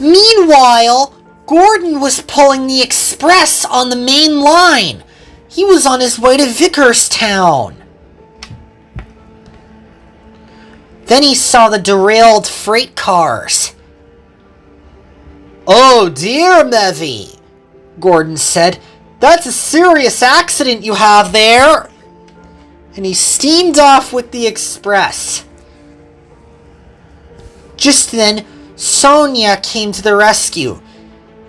Meanwhile, Gordon was pulling the express on the main line. He was on his way to Vickerstown. Then he saw the derailed freight cars. "Oh dear, Mevy," Gordon said. "That's a serious accident you have there." And he steamed off with the express. Just then, Sonia came to the rescue,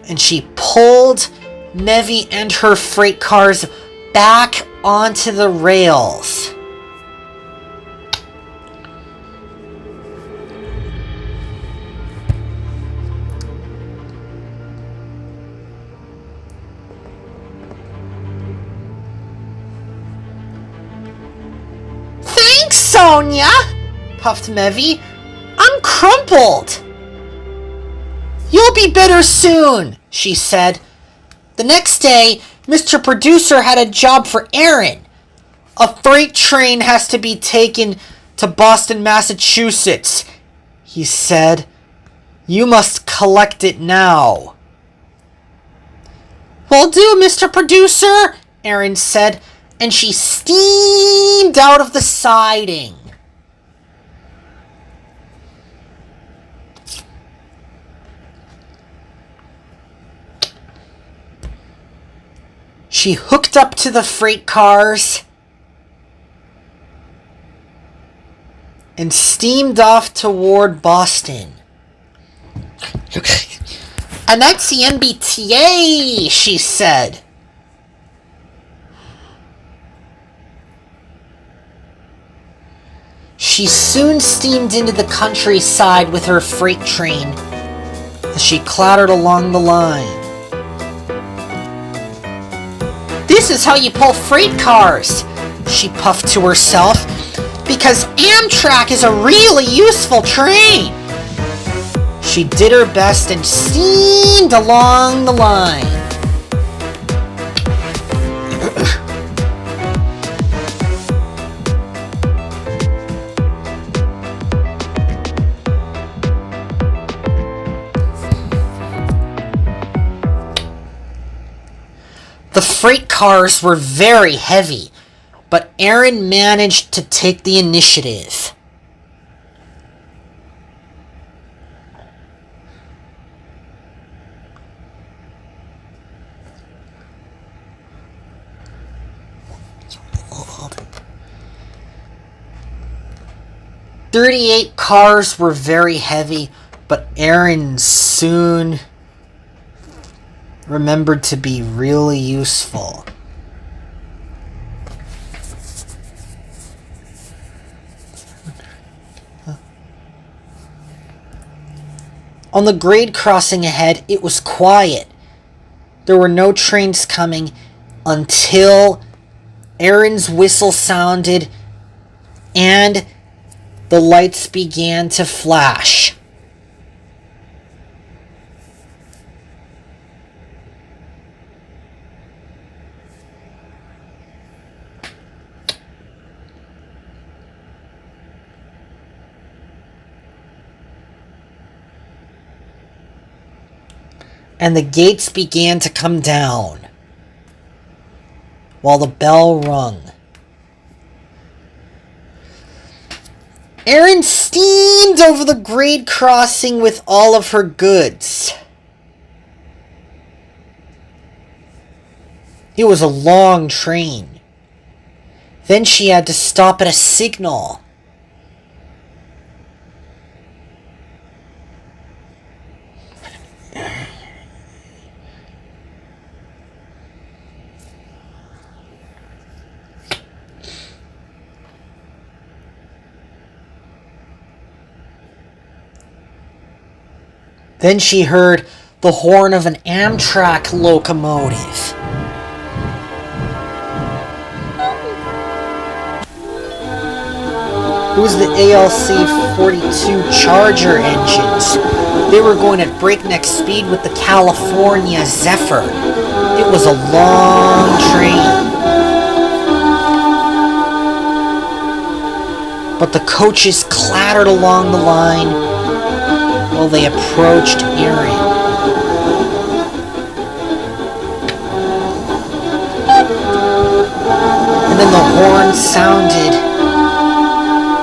and she pulled Mevy and her freight cars back onto the rails. "Thanks, Sonia," puffed Mevy. "I'm crumpled." "You'll be better soon," she said. The next day, Mr. Producer had a job for Aaron. "A freight train has to be taken to Boston, Massachusetts," he said. "You must collect it now." "Will do, Mr. Producer," Aaron said, and she steamed out of the siding. She hooked up to the freight cars and steamed off toward Boston. "And that's the MBTA," she said. She soon steamed into the countryside with her freight train as she clattered along the line. "This is how you pull freight cars," she puffed to herself, "because Amtrak is a really useful train." She did her best and steamed along the line. The freight cars were very heavy, but Aaron managed to take the initiative. "38 cars were very heavy, but Aaron soon remembered to be really useful." On the grade crossing ahead, it was quiet. There were no trains coming until Aaron's whistle sounded and the lights began to flash. And the gates began to come down while the bell rung. Erin steamed over the grade crossing with all of her goods. It was a long train. Then she had to stop at a signal. Then she heard the horn of an Amtrak locomotive. It was the ALC-42 Charger engines. They were going at breakneck speed with the California Zephyr. It was a long train. But the coaches clattered along the line, while they approached Erin. And then the horn sounded,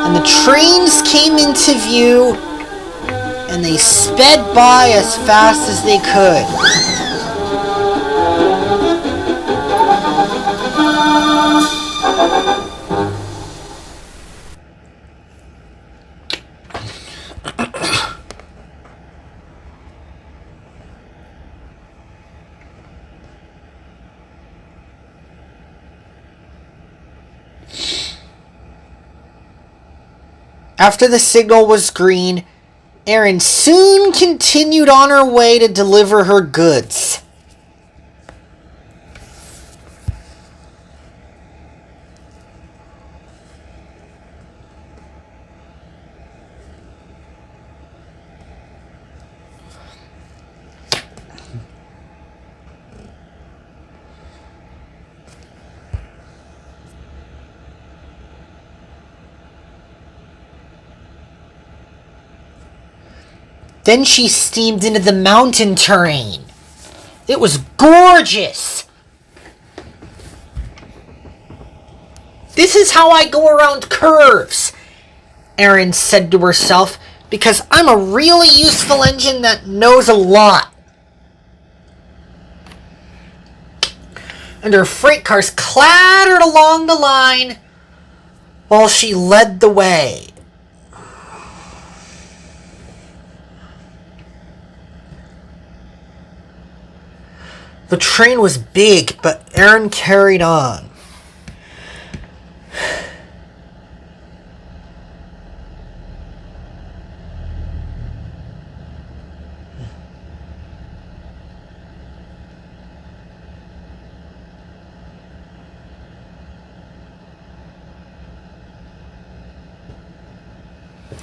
and the trains came into view, and they sped by as fast as they could. After the signal was green, Erin soon continued on her way to deliver her goods. Then she steamed into the mountain terrain. It was gorgeous. This is how I go around curves, Erin said to herself, because I'm a really useful engine that knows a lot. And her freight cars clattered along the line while she led the way. The train was big, but Erin carried on.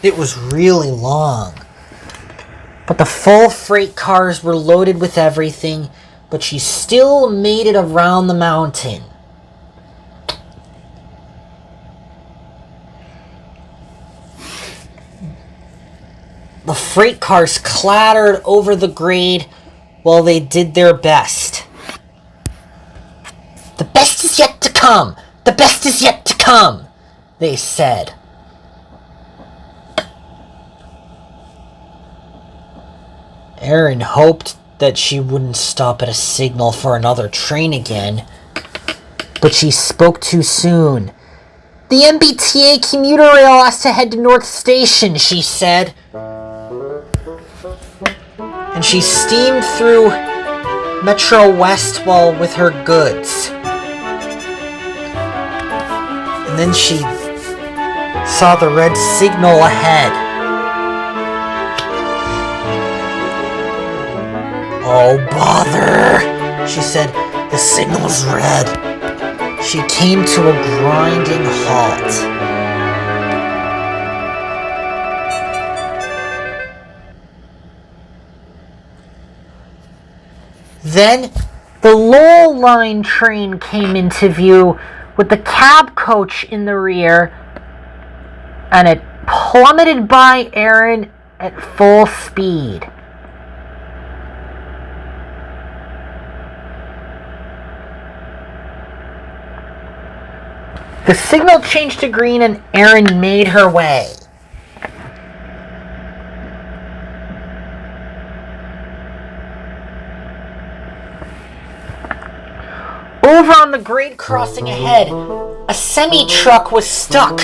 It was really long. But the full freight cars were loaded with everything, but she still made it around the mountain. The freight cars clattered over the grade while they did their best. "The best is yet to come! The best is yet to come!" they said. Erin hoped that she wouldn't stop at a signal for another train again, but she spoke too soon. "The MBTA commuter rail has to head to North Station," she said. And she steamed through Metro West while with her goods. And then she saw the red signal ahead. "Oh, bother," she said. "The signal's red." She came to a grinding halt. Then the Lowell Line train came into view with the cab coach in the rear, and it plummeted by Erin at full speed. The signal changed to green and Erin made her way. Over on the grade crossing ahead, a semi-truck was stuck,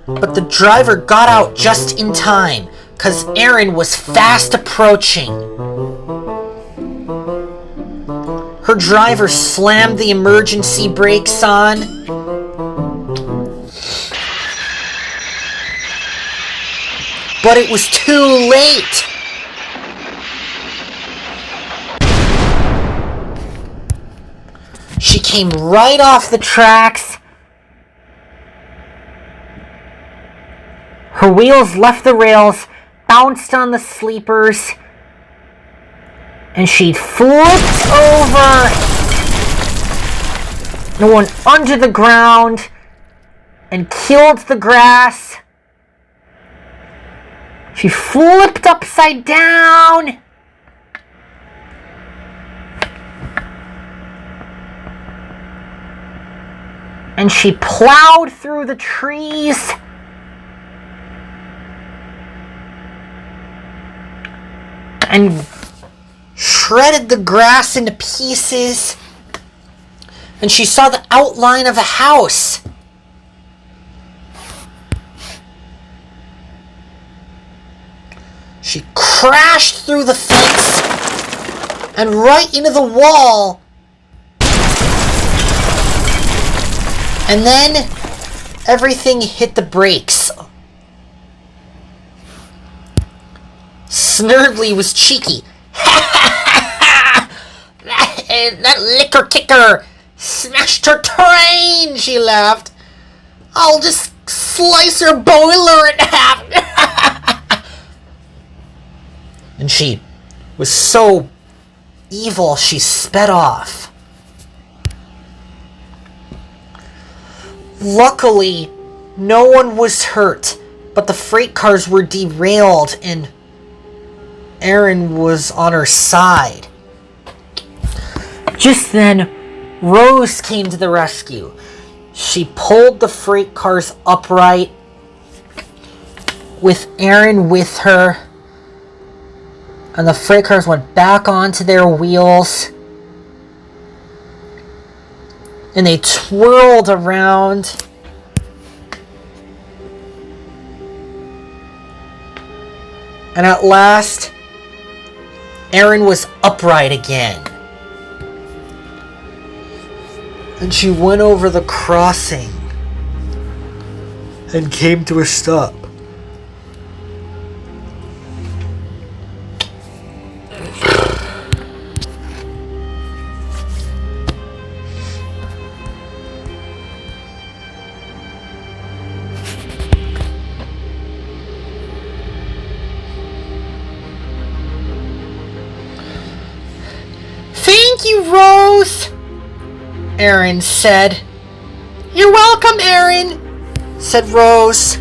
but the driver got out just in time, 'cause Erin was fast approaching. Her driver slammed the emergency brakes on, but it was too late. She came right off the tracks. Her wheels left the rails, bounced on the sleepers, and she flipped over and went under the ground and killed the grass. She flipped upside down. And she plowed through the trees. And shredded the grass into pieces. And she saw the outline of a house. She crashed through the fence and right into the wall. And then everything hit the brakes. Snurdly was cheeky. That liquor kicker smashed her train, she laughed. I'll just slice her boiler in half. And she was so evil, she sped off. Luckily, no one was hurt, but the freight cars were derailed and Erin was on her side. Just then, Rose came to the rescue. She pulled the freight cars upright with Erin with her, and the freight cars went back onto their wheels, and they twirled around. And at last, Erin was upright again. And she went over the crossing and came to a stop. Thank you, Rose, Erin said. You're welcome, Erin, said Rose.